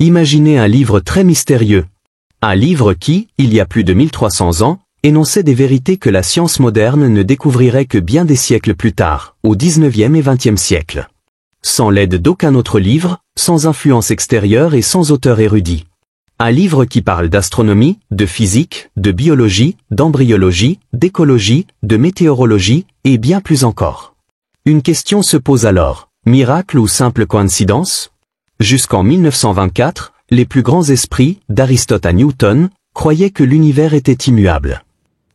Imaginez un livre très mystérieux. Un livre qui, il y a plus de 1300 ans, énonçait des vérités que la science moderne ne découvrirait que bien des siècles plus tard, au 19e et 20e siècle. Sans l'aide d'aucun autre livre, sans influence extérieure et sans auteur érudit. Un livre qui parle d'astronomie, de physique, de biologie, d'embryologie, d'écologie, de météorologie, et bien plus encore. Une question se pose alors, miracle ou simple coïncidence? Jusqu'en 1924, les plus grands esprits, d'Aristote à Newton, croyaient que l'univers était immuable.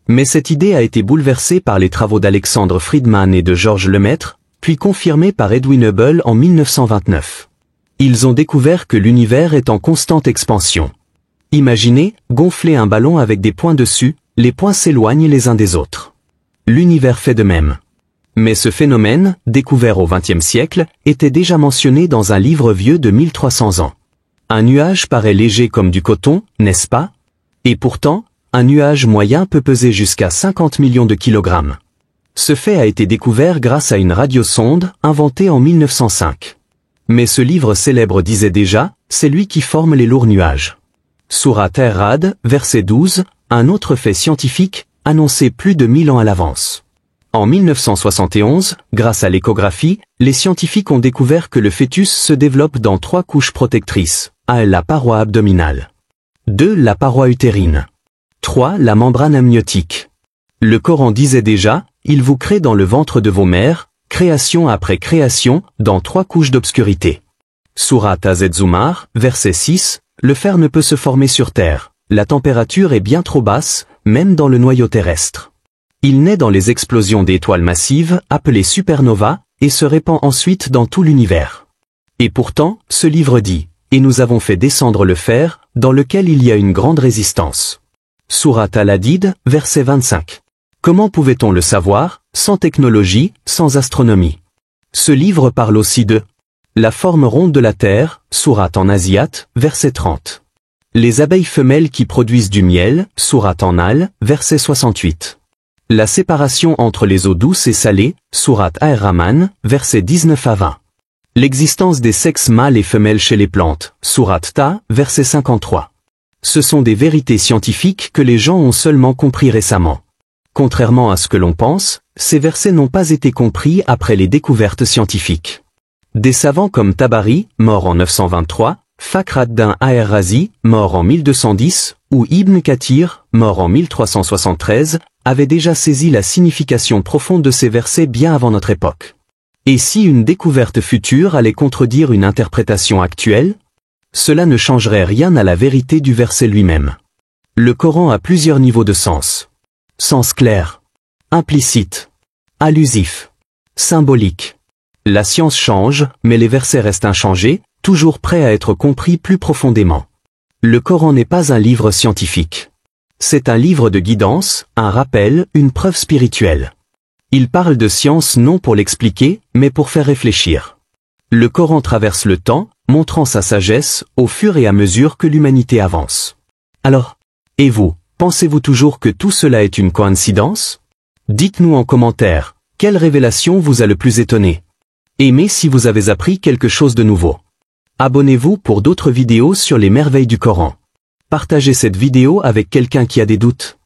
Mais cette idée a été bouleversée par les travaux d'Alexandre Friedman et de Georges Lemaître, puis confirmée par Edwin Hubble en 1929. Ils ont découvert que l'univers est en constante expansion. Imaginez, gonfler un ballon avec des points dessus, les points s'éloignent les uns des autres. L'univers fait de même. Mais ce phénomène, découvert au XXe siècle, était déjà mentionné dans un livre vieux de 1300 ans. Un nuage paraît léger comme du coton, n'est-ce pas? Et pourtant, un nuage moyen peut peser jusqu'à 50 millions de kilogrammes. Ce fait a été découvert grâce à une radiosonde, inventée en 1905. Mais ce livre célèbre disait déjà, c'est lui qui forme les lourds nuages. Sourate Ar-Ra'd, verset 12, un autre fait scientifique, annoncé plus de 1000 ans à l'avance. En 1971, grâce à l'échographie, les scientifiques ont découvert que le fœtus se développe dans 3 couches protectrices. 1. La paroi abdominale. 2. La paroi utérine. 3. La membrane amniotique. Le Coran disait déjà, il vous crée dans le ventre de vos mères, création après création, dans 3 couches d'obscurité. Sourate Az-Zumar, verset 6, le fer ne peut se former sur terre, la température est bien trop basse, même dans le noyau terrestre. Il naît dans les explosions d'étoiles massives, appelées supernovas, et se répand ensuite dans tout l'univers. Et pourtant, ce livre dit, et nous avons fait descendre le fer, dans lequel il y a une grande résistance. Sourate Al-Hadid, verset 25. Comment pouvait-on le savoir, sans technologie, sans astronomie? Ce livre parle aussi de la forme ronde de la Terre, sourate en Asiate, verset 30. Les abeilles femelles qui produisent du miel, sourate en Al, verset 68. La séparation entre les eaux douces et salées, sourate Ar-Rahman, verset 19 à 20. L'existence des sexes mâles et femelles chez les plantes, sourate Ta, verset 53. Ce sont des vérités scientifiques que les gens ont seulement compris récemment. Contrairement à ce que l'on pense, ces versets n'ont pas été compris après les découvertes scientifiques. Des savants comme Tabari, mort en 923, Fakhr ad-Din Ar-Razi, mort en 1210, ou Ibn Kathir, mort en 1373, avaient déjà saisi la signification profonde de ces versets bien avant notre époque. Et si une découverte future allait contredire une interprétation actuelle? Cela ne changerait rien à la vérité du verset lui-même. Le Coran a plusieurs niveaux de sens. Sens clair, implicite, allusif, symbolique. La science change, mais les versets restent inchangés, toujours prêts à être compris plus profondément. Le Coran n'est pas un livre scientifique. C'est un livre de guidance, un rappel, une preuve spirituelle. Il parle de science non pour l'expliquer, mais pour faire réfléchir. Le Coran traverse le temps, montrant sa sagesse, au fur et à mesure que l'humanité avance. Alors, et vous, pensez-vous toujours que tout cela est une coïncidence? Dites-nous en commentaire, quelle révélation vous a le plus étonné? Aimez si vous avez appris quelque chose de nouveau. Abonnez-vous pour d'autres vidéos sur les merveilles du Coran. Partagez cette vidéo avec quelqu'un qui a des doutes.